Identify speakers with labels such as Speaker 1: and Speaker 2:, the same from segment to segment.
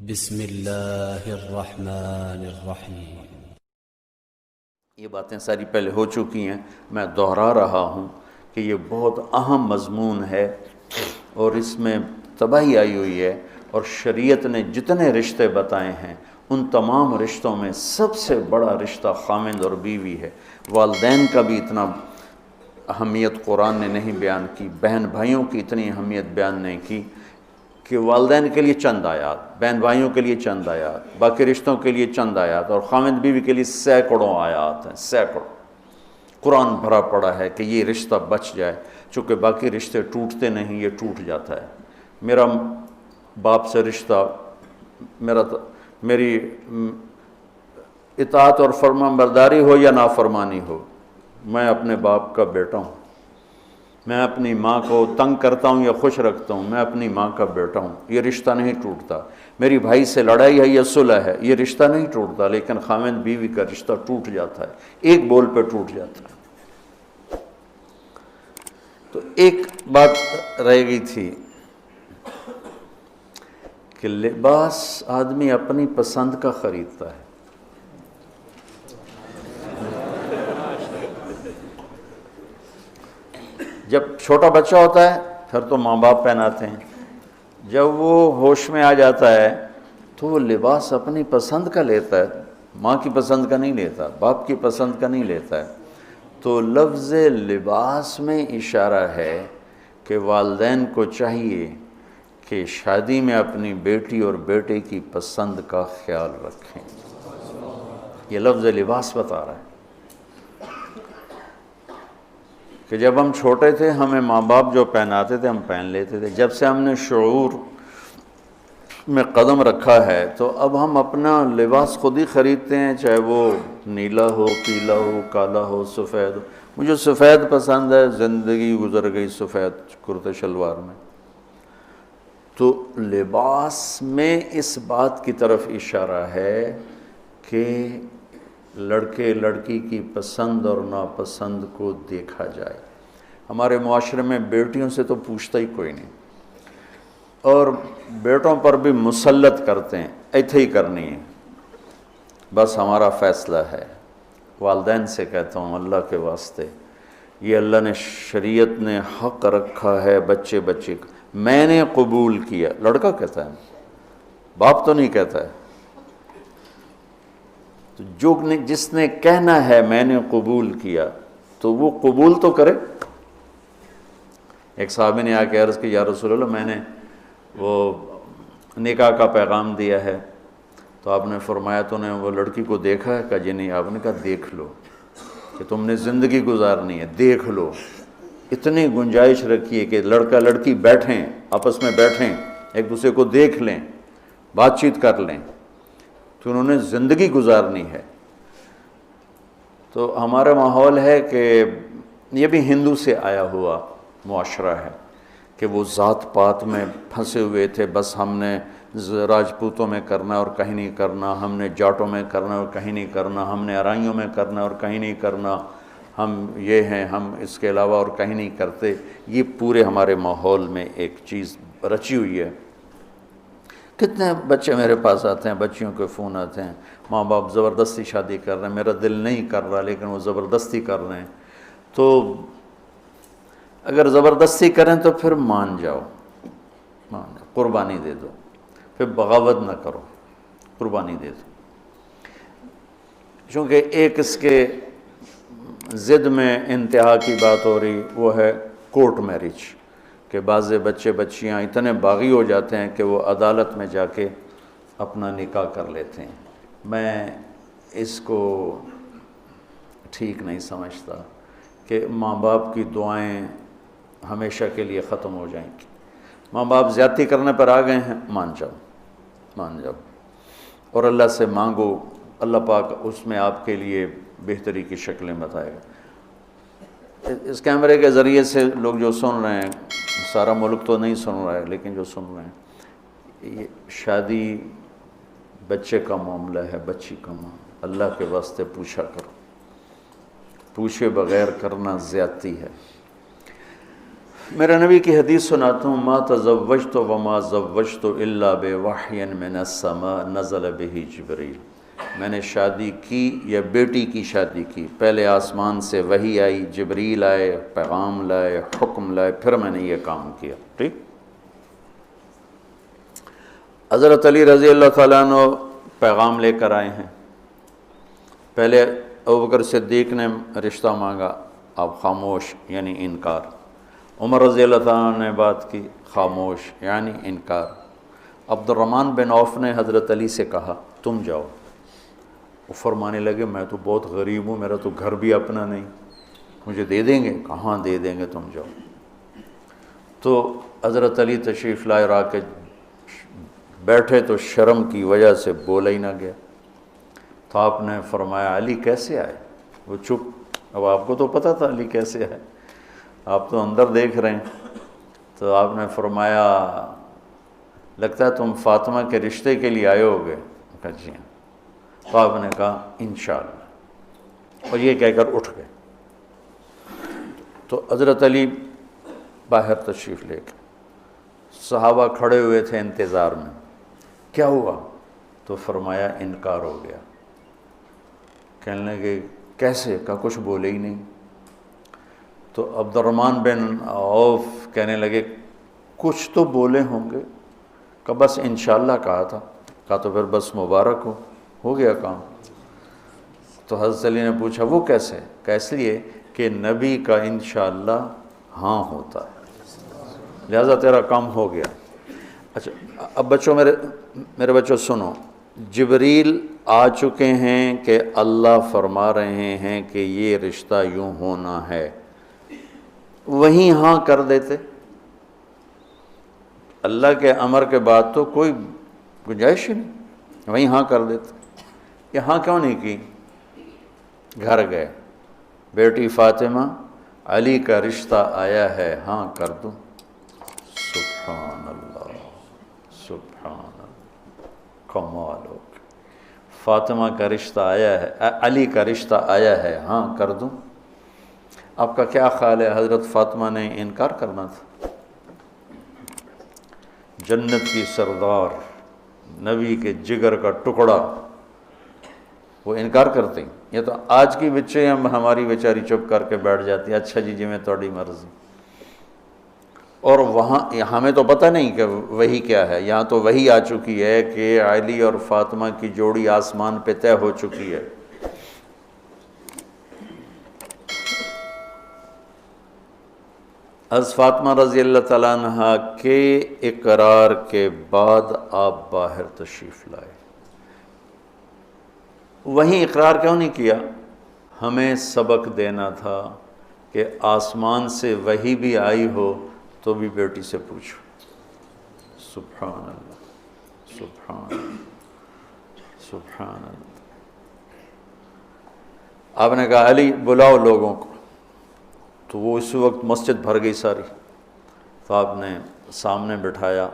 Speaker 1: بسم اللہ الرحمن الرحیم۔
Speaker 2: یہ باتیں ساری پہلے ہو چکی ہیں، میں دہرا رہا ہوں کہ یہ بہت اہم مضمون ہے اور اس میں تباہی آئی ہوئی ہے، اور شریعت نے جتنے رشتے بتائے ہیں ان تمام رشتوں میں سب سے بڑا رشتہ خامند اور بیوی ہے۔ والدین کا بھی اتنا اہمیت قرآن نے نہیں بیان کی، بہن بھائیوں کی اتنی اہمیت بیان نہیں کی کہ والدین کے لیے چند آیات، بہن بھائیوں کے لیے چند آیات، باقی رشتوں کے لیے چند آیات، اور خامند بیوی کے لیے سینکڑوں آیات ہیں، سینکڑوں۔ قرآن بھرا پڑا ہے کہ یہ رشتہ بچ جائے، چونکہ باقی رشتے ٹوٹتے نہیں، یہ ٹوٹ جاتا ہے۔ میرا باپ سے رشتہ، میری اطاعت اور فرمان برداری ہو یا نافرمانی ہو، میں اپنے باپ کا بیٹا ہوں۔ میں اپنی ماں کو تنگ کرتا ہوں یا خوش رکھتا ہوں، میں اپنی ماں کا بیٹا ہوں، یہ رشتہ نہیں ٹوٹتا۔ میری بھائی سے لڑائی ہے یا صلح ہے، یہ رشتہ نہیں ٹوٹتا، لیکن خامند بیوی کا رشتہ ٹوٹ جاتا ہے، ایک بول پہ ٹوٹ جاتا ہے۔ تو ایک بات رہ گئی تھی کہ لباس آدمی اپنی پسند کا خریدتا ہے۔ جب چھوٹا بچہ ہوتا ہے پھر تو ماں باپ پہناتے ہیں، جب وہ ہوش میں آ جاتا ہے تو وہ لباس اپنی پسند کا لیتا ہے، ماں کی پسند کا نہیں لیتا، باپ کی پسند کا نہیں لیتا ہے۔ تو لفظ لباس میں اشارہ ہے کہ والدین کو چاہیے کہ شادی میں اپنی بیٹی اور بیٹے کی پسند کا خیال رکھیں۔ یہ لفظ لباس بتا رہا ہے کہ جب ہم چھوٹے تھے ہمیں ماں باپ جو پہناتے تھے ہم پہن لیتے تھے، جب سے ہم نے شعور میں قدم رکھا ہے تو اب ہم اپنا لباس خود ہی خریدتے ہیں، چاہے وہ نیلا ہو، پیلا ہو، کالا ہو، سفید ہو۔ مجھے سفید پسند ہے، زندگی گزر گئی سفید کرتے شلوار میں۔ تو لباس میں اس بات کی طرف اشارہ ہے کہ لڑکے لڑکی کی پسند اور ناپسند کو دیکھا جائے۔ ہمارے معاشرے میں بیٹیوں سے تو پوچھتا ہی کوئی نہیں، اور بیٹوں پر بھی مسلط کرتے ہیں، ایتھے ہی کرنی ہے، بس ہمارا فیصلہ ہے۔ والدین سے کہتا ہوں اللہ کے واسطے، یہ اللہ نے شریعت نے حق رکھا ہے بچے کا، میں نے قبول کیا، لڑکا کہتا ہے، باپ تو نہیں کہتا ہے۔ تو جس نے کہنا ہے میں نے قبول کیا تو وہ قبول تو کرے۔ ایک صحابی نے آ کے عرض کی یا رسول اللہ میں نے وہ نکاح کا پیغام دیا ہے، تو آپ نے فرمایا تو نے وہ لڑکی کو دیکھا ہے؟ کہا جی نہیں۔ آپ نے کہا دیکھ لو، کہ تم نے زندگی گزارنی ہے، دیکھ لو۔ اتنی گنجائش رکھیے کہ لڑکا لڑکی بیٹھیں، آپس میں بیٹھیں، ایک دوسرے کو دیکھ لیں، بات چیت کر لیں، تو انہوں نے زندگی گزارنی ہے۔ تو ہمارا ماحول ہے کہ یہ بھی ہندو سے آیا ہوا معاشرہ ہے کہ وہ ذات پات میں پھنسے ہوئے تھے، بس ہم نے راجپوتوں میں کرنا اور کہیں نہیں کرنا، ہم نے جاٹوں میں کرنا اور کہیں نہیں کرنا، ہم نے ارائیوں میں کرنا اور کہیں نہیں کرنا، ہم یہ ہیں، ہم اس کے علاوہ اور کہیں نہیں کرتے۔ یہ پورے ہمارے ماحول میں ایک چیز رچی ہوئی ہے۔ کتنے بچے میرے پاس آتے ہیں، بچیوں کے فون آتے ہیں، ماں باپ زبردستی شادی کر رہے ہیں، میرا دل نہیں کر رہا لیکن وہ زبردستی کر رہے ہیں۔ تو اگر زبردستی کریں تو پھر مان جاؤ، قربانی دے دو، پھر بغاوت نہ کرو، قربانی دے دو۔ چونکہ ایک اس کے ضد میں انتہا کی بات ہو رہی، وہ ہے کورٹ میرج، کہ بعض بچے بچیاں اتنے باغی ہو جاتے ہیں کہ وہ عدالت میں جا کے اپنا نکاح کر لیتے ہیں۔ میں اس کو ٹھیک نہیں سمجھتا کہ ماں باپ کی دعائیں ہمیشہ کے لیے ختم ہو جائیں گی۔ ماں باپ زیادتی کرنے پر آ گئے ہیں، مان جاؤ اور اللہ سے مانگو، اللہ پاک اس میں آپ کے لیے بہتری کی شکلیں بتائے گا۔ اس کیمرے کے ذریعے سے لوگ جو سن رہے ہیں، سارا ملک تو نہیں سن رہا ہے لیکن جو سن رہے ہیں، یہ شادی بچے کا معاملہ ہے، بچی کا معاملہ، اللہ کے واسطے پوچھا کرو، پوچھے بغیر کرنا زیادتی ہے۔ میرے نبی کی حدیث سناتا ہوں، ما تزوجت وما زوجت الا بوحی من السماء نزل به جبریل، میں نے شادی کی یا بیٹی کی شادی کی، پہلے آسمان سے وحی آئی، جبریل آئے، پیغام لائے، حکم لائے، پھر میں نے یہ کام کیا۔ ٹھیک، حضرت علی رضی اللہ تعالیٰ عنہ پیغام لے کر آئے ہیں۔ پہلے ابوبکر صدیق نے رشتہ مانگا، آپ خاموش یعنی انکار۔ عمر رضی اللہ تعالیٰ عنہ نے بات کی، خاموش یعنی انکار۔ عبد الرحمن بن عوف نے حضرت علی سے کہا تم جاؤ، وہ فرمانے لگے میں تو بہت غریب ہوں، میرا تو گھر بھی اپنا نہیں، مجھے دے دیں گے؟ کہاں دے دیں گے، تم جاؤ۔ تو حضرت علی تشریف لائے، را کے بیٹھے تو شرم کی وجہ سے بولا ہی نہ گیا۔ تو آپ نے فرمایا علی کیسے آئے؟ وہ چپ۔ اب آپ کو تو پتہ تھا علی کیسے آئے، آپ تو اندر دیکھ رہے ہیں۔ تو آپ نے فرمایا لگتا ہے تم فاطمہ کے رشتے کے لیے آئے ہوگے؟ کہا جی ہاں۔ تو آپ نے کہا انشاءاللہ، اور یہ کہہ کر اٹھ گئے۔ تو حضرت علی باہر تشریف لے کے، صحابہ کھڑے ہوئے تھے انتظار میں، کیا ہوا؟ تو فرمایا انکار ہو گیا۔ کہنے لگے کیسے؟ کہا کچھ بولے ہی نہیں۔ تو عبد الرحمن بن عوف کہنے لگے کچھ تو بولے ہوں گے؟ کہا بس انشاءاللہ کہا تھا۔ کہا تو پھر بس مبارک ہو گیا کام۔ تو حضرت علی نے پوچھا وہ کیسے؟ کہا اس لیے کہ نبی کا انشاءاللہ ہاں ہوتا ہے، لہذا تیرا کام ہو گیا۔ اچھا اب بچوں، میرے بچوں سنو، جبریل آ چکے ہیں کہ اللہ فرما رہے ہیں کہ یہ رشتہ یوں ہونا ہے، وہیں ہاں کر دیتے۔ اللہ کے امر کے بعد تو کوئی گنجائش ہی نہیں، وہیں ہاں کر دیتے۔ یہ ہاں کیوں نہیں کی؟ گھر گئے، بیٹی فاطمہ علی کا رشتہ آیا ہے، ہاں کر دوں۔ سبحان اللہ، سبحان اللہ، کمال ہو گیا۔ فاطمہ کا رشتہ آیا ہے، علی کا رشتہ آیا ہے، ہاں کر دوں۔ آپ کا کیا خیال ہے حضرت فاطمہ نے انکار کرنا تھا؟ جنت کی سردار، نبی کے جگر کا ٹکڑا، وہ انکار کرتے ہیں؟ یہ تو آج کی بچے ہماری بیچاری چپ کر کے بیٹھ جاتی ہے، اچھا جی میں تھوڑی مرضی۔ اور وہاں ہمیں تو پتہ نہیں کہ وہی کیا ہے، یہاں تو وہی آ چکی ہے کہ علی اور فاطمہ کی جوڑی آسمان پہ طے ہو چکی ہے۔ حضرت فاطمہ رضی اللہ تعالیٰ عنہ کے اقرار کے بعد آپ باہر تشریف لائے۔ وہیں اقرار کیوں نہیں کیا؟ ہمیں سبق دینا تھا کہ آسمان سے وحی بھی آئی ہو تو بھی بیٹی سے پوچھو۔ سبحان اللہ، سبحان اللہ، سبحان اللہ۔ آپ نے کہا علی بلاؤ لوگوں کو، تو وہ اس وقت مسجد بھر گئی ساری۔ تو آپ نے سامنے بٹھایا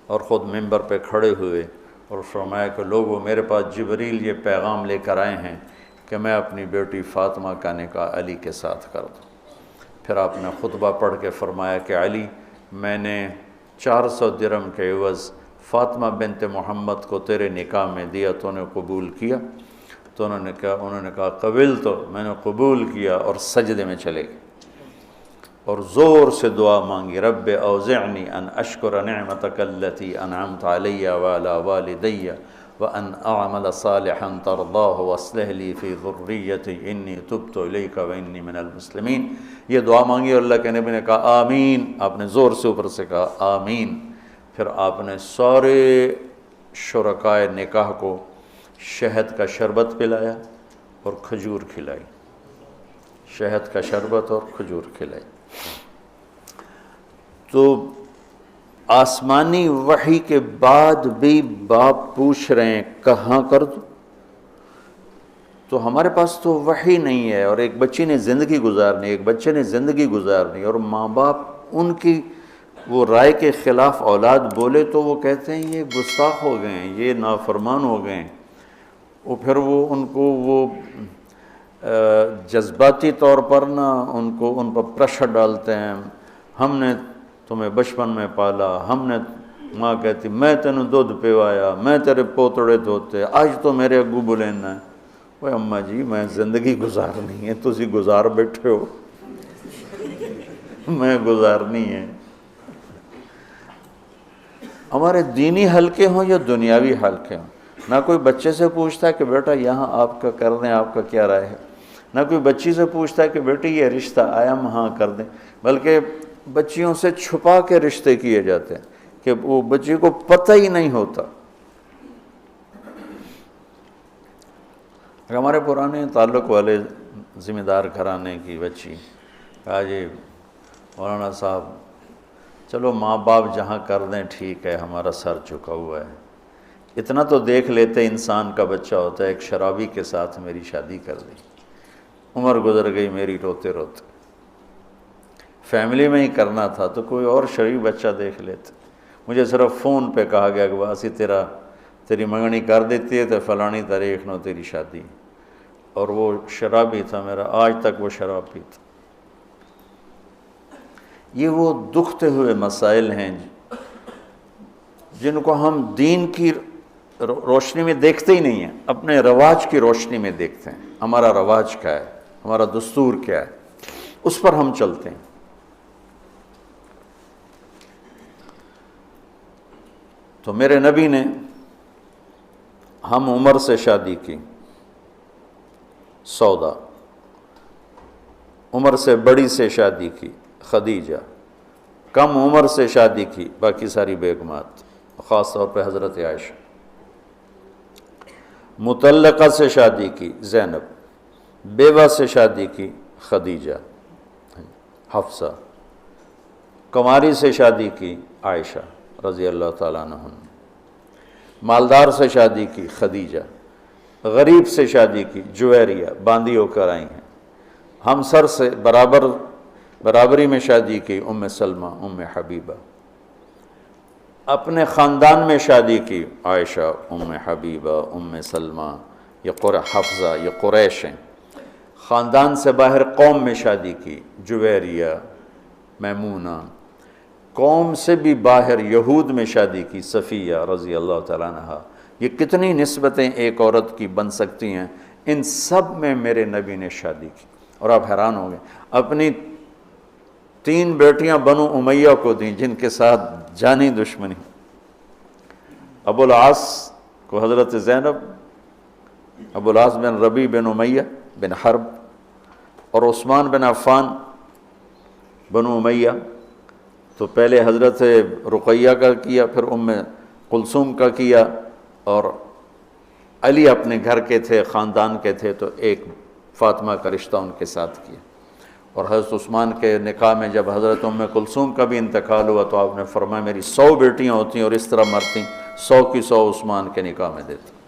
Speaker 2: اور خود ممبر پہ کھڑے ہوئے اور فرمایا کہ لوگوں میرے پاس جبریل یہ پیغام لے کر آئے ہیں کہ میں اپنی بیٹی فاطمہ کا نکاح علی کے ساتھ کر دوں۔ پھر آپ نے خطبہ پڑھ کے فرمایا کہ علی میں نے 400 درہم کے عوض فاطمہ بنت محمد کو تیرے نکاح میں دیا، تو نے قبول کیا؟ تو انہوں نے کہا قبل، تو میں نے قبول کیا اور سجدے میں چلے گئے اور زور سے دعا مانگی، رب اوزعنی ان اشکر نعمتک التی انعمت علی وعلی والدی وان اعمل صالحا ترضاہ واصلح لی فی ذریتی انی تبت الیک وانی من المسلمین۔ یہ دعا مانگی اور اللہ کے نبی نے کہا آمین۔ آپ نے زور سے اوپر سے کہا آمین۔ پھر آپ نے سارے شرکائے نکاح کو شہد کا شربت پلایا اور کھجور کھلائی، شہد کا شربت اور کھجور کھلائی۔ تو آسمانی وحی کے بعد بھی باپ پوچھ رہے ہیں کہاں کر دوں؟ تو ہمارے پاس تو وحی نہیں ہے، اور ایک بچی نے زندگی گزارنی، ایک بچے نے زندگی گزارنی، اور ماں باپ ان کی وہ رائے کے خلاف اولاد بولے تو وہ کہتے ہیں یہ گستاخ ہو گئے ہیں، یہ نافرمان ہو گئے ہیں۔ وہ پھر وہ ان کو وہ جذباتی طور پر ان پر پریشر ڈالتے ہیں، ہم نے تمہیں بچپن میں پالا، ہم نے، ماں کہتی میں تینوں دودھ پیوایا، میں تیرے پوتڑے دھوتے، آج تو میرے اگو بلینا ہے۔ وہ اماں جی میں زندگی گزارنی ہے، تسی گزار بیٹھے ہو، میں گزارنی ہے۔ ہمارے دینی حلقے ہوں یا دنیاوی حلقے ہوں، نہ کوئی بچے سے پوچھتا ہے کہ بیٹا یہاں آپ کا کر دیں، آپ کا کیا رائے ہے، نہ کوئی بچی سے پوچھتا ہے کہ بیٹی یہ رشتہ آیا ہم ہاں کر دیں، بلکہ بچیوں سے چھپا کے رشتے کیے جاتے ہیں کہ وہ بچی کو پتہ ہی نہیں ہوتا۔ ہمارے پرانے تعلق والے ذمہ دار گھرانے کی بچی کہا جی مولانا صاحب چلو ماں باپ جہاں کر دیں ٹھیک ہے، ہمارا سر جھکا ہوا ہے، اتنا تو دیکھ لیتے انسان کا بچہ ہوتا ہے، ایک شرابی کے ساتھ میری شادی کر دی، عمر گزر گئی میری روتے روتے، فیملی میں ہی کرنا تھا تو کوئی اور شریف بچہ دیکھ لیتے، مجھے صرف فون پہ کہا گیا کہ باسی تیری منگنی کر دیتی ہے تو فلانی تاریخ نو تیری شادی، اور وہ شرابی تھا میرا، آج تک وہ شراب پیتا۔ یہ وہ دکھتے ہوئے مسائل ہیں جن کو ہم دین کی روشنی میں دیکھتے ہی نہیں ہیں، اپنے رواج کی روشنی میں دیکھتے ہیں، ہمارا رواج کیا ہے، ہمارا دستور کیا ہے، اس پر ہم چلتے ہیں۔ تو میرے نبی نے ہم عمر سے شادی کی، سودا، عمر سے بڑی سے شادی کی، خدیجہ، کم عمر سے شادی کی باقی ساری بیگمات، خاص طور پہ حضرت عائشہ، مطلقہ سے شادی کی زینب، بیوہ سے شادی کی خدیجہ، حفصہ، کنواری سے شادی کی عائشہ رضی اللہ تعالیٰ عنہ، مالدار سے شادی کی خدیجہ، غریب سے شادی کی جویریہ، باندی ہو کر آئی ہیں، ہمسر سے برابری میں شادی کی ام سلمہ، ام حبیبہ، اپنے خاندان میں شادی کی عائشہ، ام حبیبہ، ام سلمہ، یہ حفصہ، یہ قریش ہیں، خاندان سے باہر قوم میں شادی کی جویریہ، میمونہ، قوم سے بھی باہر یہود میں شادی کی صفیہ رضی اللہ تعالیٰ عنہ۔ یہ کتنی نسبتیں ایک عورت کی بن سکتی ہیں، ان سب میں میرے نبی نے شادی کی، اور آپ حیران ہوں گے اپنی 3 بیٹیاں بنو امیہ کو دیں جن کے ساتھ جانی دشمنی، ابو العاص کو حضرت زینب، ابو العاص بن ربیع بن امیہ بن حرب، اور عثمان بن عفان بنو امیہ، تو پہلے حضرت رقیہ کا کیا، پھر ام کلثوم کا کیا، اور علی اپنے گھر کے تھے، خاندان کے تھے، تو ایک فاطمہ کا رشتہ ان کے ساتھ کیا، اور حضرت عثمان کے نکاح میں جب حضرت ام کلثوم کا بھی انتقال ہوا تو آپ نے فرمایا میری 100 بیٹیاں ہوتی اور اس طرح مرتی، 100 کی 100 عثمان کے نکاح میں دیتے۔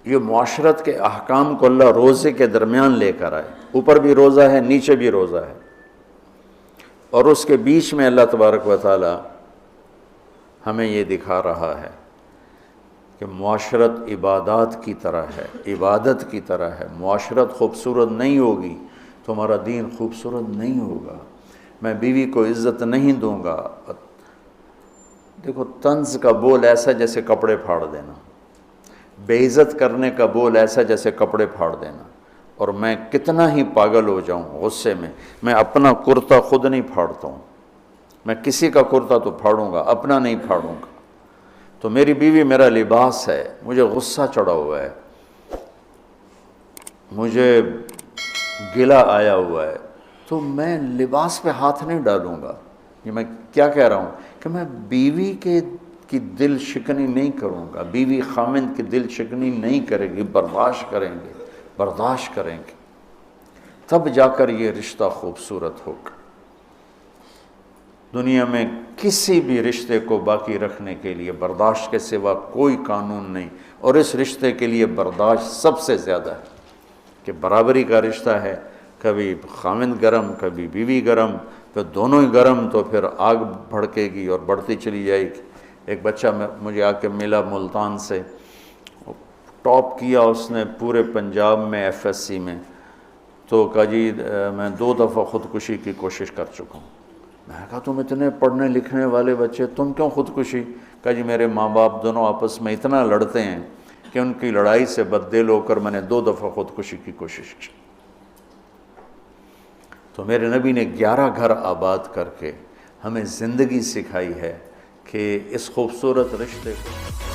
Speaker 2: یہ معاشرت کے احکام کو اللہ روزے کے درمیان لے کر آئے، اوپر بھی روزہ ہے نیچے بھی روزہ ہے، اور اس کے بیچ میں اللہ تبارک و تعالی ہمیں یہ دکھا رہا ہے کہ معاشرت عبادات کی طرح ہے، عبادت کی طرح ہے، معاشرت خوبصورت نہیں ہوگی تو ہمارا دین خوبصورت نہیں ہوگا، میں بیوی کو عزت نہیں دوں گا۔ دیکھو طنز کا بول ایسا جیسے کپڑے پھاڑ دینا، بے عزت کرنے کا بول ایسا جیسے کپڑے پھاڑ دینا، اور میں کتنا ہی پاگل ہو جاؤں غصے میں اپنا کرتا خود نہیں پھاڑتا ہوں، میں کسی کا کرتا تو پھاڑوں گا، اپنا نہیں پھاڑوں گا۔ تو میری بیوی میرا لباس ہے، مجھے غصہ چڑھا ہوا ہے، مجھے گلہ آیا ہوا ہے، تو میں لباس پہ ہاتھ نہیں ڈالوں گا۔ یہ میں کیا کہہ رہا ہوں کہ میں بیوی کی دل شکنی نہیں کروں گا، بیوی خامند کی دل شکنی نہیں کرے گی، برداشت کریں گے، تب جا کر یہ رشتہ خوبصورت ہوگا۔ دنیا میں کسی بھی رشتے کو باقی رکھنے کے لیے برداشت کے سوا کوئی قانون نہیں، اور اس رشتے کے لیے برداشت سب سے زیادہ ہے کہ برابری کا رشتہ ہے، کبھی خامند گرم کبھی بیوی گرم، پھر دونوں ہی گرم تو پھر آگ بھڑکے گی اور بڑھتی چلی جائے گی۔ ایک بچہ مجھے آ کے ملا ملتان سے، ٹاپ کیا اس نے پورے پنجاب میں FSC میں، تو کہا جی میں 2 دفعہ خودکشی کی کوشش کر چکا ہوں۔ میں نے کہا تم اتنے پڑھنے لکھنے والے بچے، تم کیوں خودکشی؟ کہا جی میرے ماں باپ دونوں آپس میں اتنا لڑتے ہیں کہ ان کی لڑائی سے بددل ہو کر میں نے 2 دفعہ خودکشی کی کوشش کی۔ تو میرے نبی نے 11 گھر آباد کر کے ہمیں زندگی سکھائی ہے کہ اس خوبصورت رشتے کو